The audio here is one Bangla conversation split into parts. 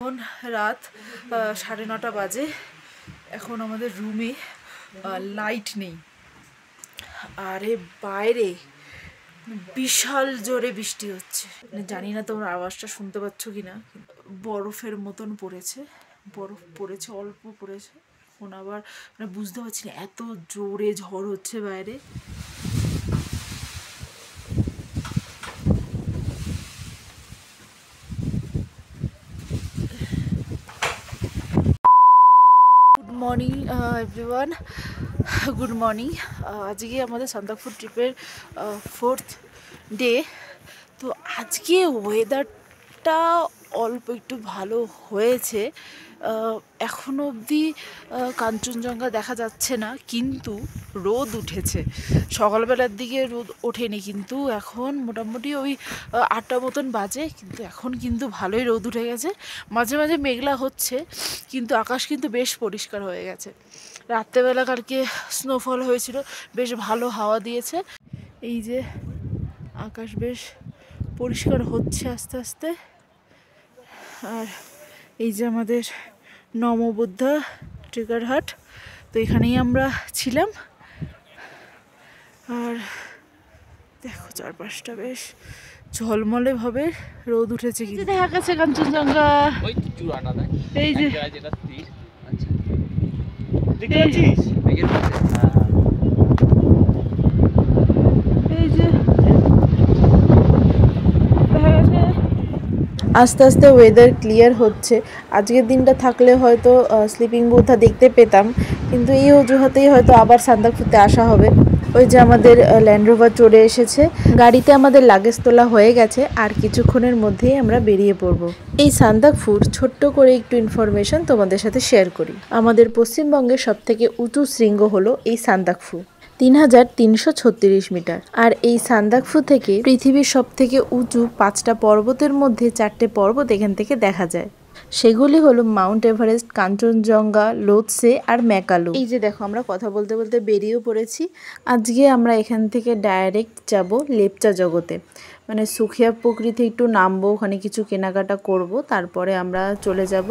এখন রাত 9:30 বাজে। এখন আমাদের রুমে লাইট নেই, আরে বাইরে বিশাল জোরে বৃষ্টি হচ্ছে। জানি না তোমরা আওয়াজটা শুনতে পাচ্ছ কিনা। বরফের মতন পড়েছে, বরফ পড়েছে, অল্প পড়েছে। এখন আবার বুঝতে পারছি না, এত জোরে ঝড় হচ্ছে বাইরে। Good morning everyone, good morning. আজকে আমাদের সান্দাকফু ট্রিপের 4th ডে। তো আজকে ওয়েদারটা অল্প একটু ভালো হয়েছে। এখনো অবধি কাঞ্চনজঙ্ঘা দেখা যাচ্ছে না, কিন্তু রোদ উঠেছে। সকালবেলার দিকে রোদ ওঠেনি, কিন্তু এখন মোটামুটি ওই 8টা মতন বাজে, কিন্তু এখন কিন্তু ভালোই রোদ উঠে গেছে। মাঝে মাঝে মেঘলা হচ্ছে, কিন্তু আকাশ কিন্তু বেশ পরিষ্কার হয়ে গেছে। রাত্রেবেলা কালকে স্নোফল হয়েছিল, বেশ ভালো হাওয়া দিয়েছে। এই যে আকাশ বেশ পরিষ্কার হচ্ছে আস্তে আস্তে। আর এই যে আমাদের নমবুদ্ধা ট্রিগার হাট, তো এখানেই আমরা ছিলাম। আর দেখো চারপাশটা বেশ ঝলমলে ভাবে রোদ উঠেছে, কিন্তু দেখা গেছে কাঞ্চনজঙ্ঘা। এই যে আস্তে আস্তে ওয়েদার ক্লিয়ার হচ্ছে। আজকের দিনটা থাকলে হয়তো স্লিপিং বুদ্ধা দেখতে পেতাম, কিন্তু এই অজুহাতেই হয়তো আবার সান্দাকফুতে আসা হবে। ওই যে আমাদের ল্যান্ড রোভার চলে এসেছে, গাড়িতে আমাদের লাগেজ তোলা হয়ে গেছে, আর কিছুক্ষণের মধ্যেই আমরা বেরিয়ে পড়ব। এই সান্দাকফুর ছোট্ট করে একটু ইনফরমেশন তোমাদের সাথে শেয়ার করি। আমাদের পশ্চিমবঙ্গের সবথেকে উঁচু শৃঙ্গ হলো এই সান্দাকফু, 3336 মিটার। আর এই সান্দাকফু থেকে পৃথিবীর সবথেকে উঁচু 5টা পর্বতের মধ্যে 4টে পর্বত এখান থেকে দেখা যায়। সেগুলি হলো মাউন্ট এভারেস্ট, কাঞ্চনজঙ্ঘা, লোৎসে আর ম্যাকালু। এই যে দেখো, আমরা কথা বলতে বলতে বেরিয়েও পড়েছি। আজকে আমরা এখান থেকে ডাইরেক্ট যাব লেপচা জগতে, মানে সুখিয়া প্রকৃতি একটু নামবো, ওখানে কিছু কেনাকাটা করব, তারপরে আমরা চলে যাব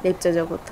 লেপচা জগৎ।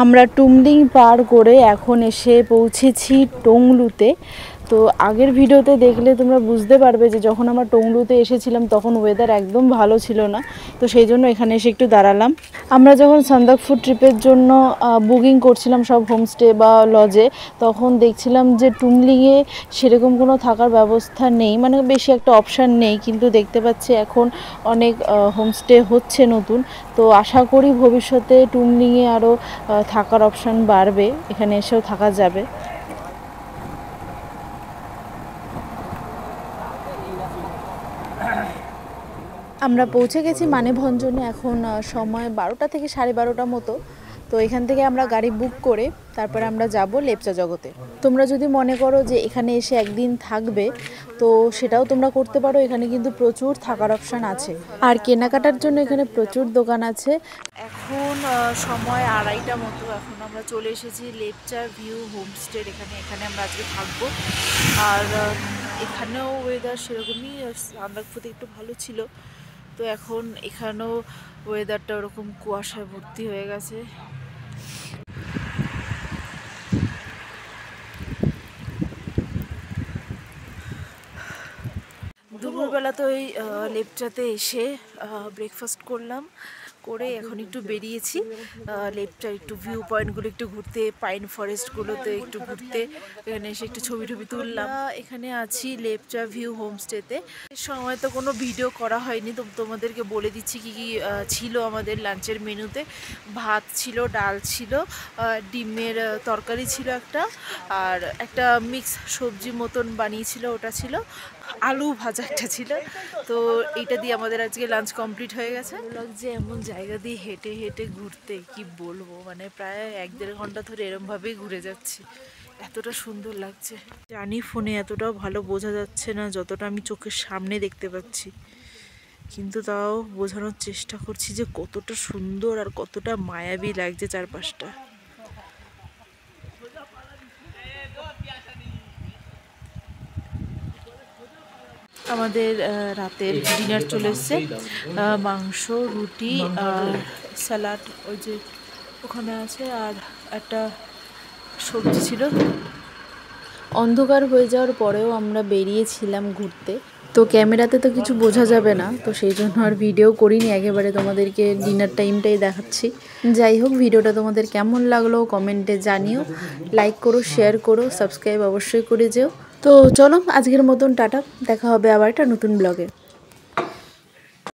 আমরা টুমলিং পার করে এখন এসে পৌঁছেছি টংলুতে। তো আগের ভিডিওতে দেখলে তোমরা বুঝতে পারবে যে যখন আমরা টংলুতে এসেছিলাম তখন ওয়েদার একদম ভালো ছিল না, তো সেই জন্য এখানে এসে একটু দাঁড়ালাম। আমরা যখন সান্দাকফু ট্রিপের জন্য বুকিং করছিলাম সব হোমস্টে বা লজে, তখন দেখছিলাম যে টুমলিংয়ে সেরকম কোনো থাকার ব্যবস্থা নেই, মানে বেশি একটা অপশান নেই। কিন্তু দেখতে পাচ্ছি এখন অনেক হোমস্টে হচ্ছে নতুন, তো আশা করি ভবিষ্যতে টুমলিংয়ে আরও থাকার অপশান বাড়বে, এখানে এসেও থাকা যাবে। আমরা পৌঁছে গেছি মানেভঞ্জনে। এখন সময় 12টা থেকে 12:30 মতো। তো এখান থেকে আমরা গাড়ি বুক করে তারপরে আমরা যাব লেপচা জগতে। তোমরা যদি মনে করো যে এখানে এসে একদিন থাকবে, তো সেটাও তোমরা করতে পারো। এখানে কিন্তু প্রচুর থাকার অপশান আছে, আর কেনাকাটার জন্য এখানে প্রচুর দোকান আছে। এখন সময় 2:30 মতো। এখন আমরা চলে এসেছি লেপচা ভিউ হোমস্টের এখানে। এখানে আমরা আজকে থাকবো। আর এখানেও ওয়েদার সেরকমই, সান্দাকফুতে একটু ভালো ছিল, তো এখন এখানেও ওয়েদারটা ওরকম কুয়াশায় ভর্তি হয়ে গেছে। দুপুরবেলা তো এই লেপচাতে এসে ব্রেকফাস্ট করলাম, করে এখন একটু বেরিয়েছি লেপচা একটু ভিউ পয়েন্টগুলো একটু ঘুরতে, পাইন ফরেস্টগুলোতে একটু ঘুরতে। এখানে এসে একটু ছবি টবি তুললাম। এখানে আছি লেপচা ভিউ হোমস্টেতে। এর সময় তো কোনো ভিডিও করা হয়নি, তো তোমাদেরকে বলে দিচ্ছি কি কি ছিল আমাদের লাঞ্চের মেনুতে। ভাত ছিল, ডাল ছিল, ডিমের তরকারি ছিল একটা, আর একটা মিক্স সবজি মতন বানিয়েছিল, ওটা ছিল, আলু ভাজা একটা ছিল। তো এইটা দিয়ে আমাদের আজকে লাঞ্চ কমপ্লিট হয়ে গেছে। লাগছে এমন জায়গা দিয়ে হেঁটে হেঁটে ঘুরতে, কি বলবো, মানে প্রায় 1-1.5 ঘন্টা ধরে এরমভাবেই ঘুরে যাচ্ছি। এতটা সুন্দর লাগছে। জানি ফোনে এতটাও ভালো বোঝা যাচ্ছে না যতটা আমি চোখের সামনে দেখতে পাচ্ছি, কিন্তু তাও বোঝানোর চেষ্টা করছি যে কতটা সুন্দর আর কতটা মায়াবী লাগছে চারপাশটা। আমাদের রাতের ডিনার চলে এসছে, মাংস, রুটি আর স্যালাড ওই যে ওখানে আছে, আর একটা সবজি ছিল। অন্ধকার হয়ে যাওয়ার পরেও আমরা বেরিয়েছিলাম ঘুরতে, তো ক্যামেরাতে তো কিছু বোঝা যাবে না, তো সেই জন্য আর ভিডিও করিনি, একেবারে তোমাদেরকে ডিনার টাইমটাই দেখাচ্ছি। যাই হোক, ভিডিওটা তোমাদের কেমন লাগলো কমেন্টে জানিও, লাইক করো, শেয়ার করো, সাবস্ক্রাইব অবশ্যই করে যেও। তো চলো আজকের মতন টাটা, দেখা হবে আবার একটা নতুন ব্লগে।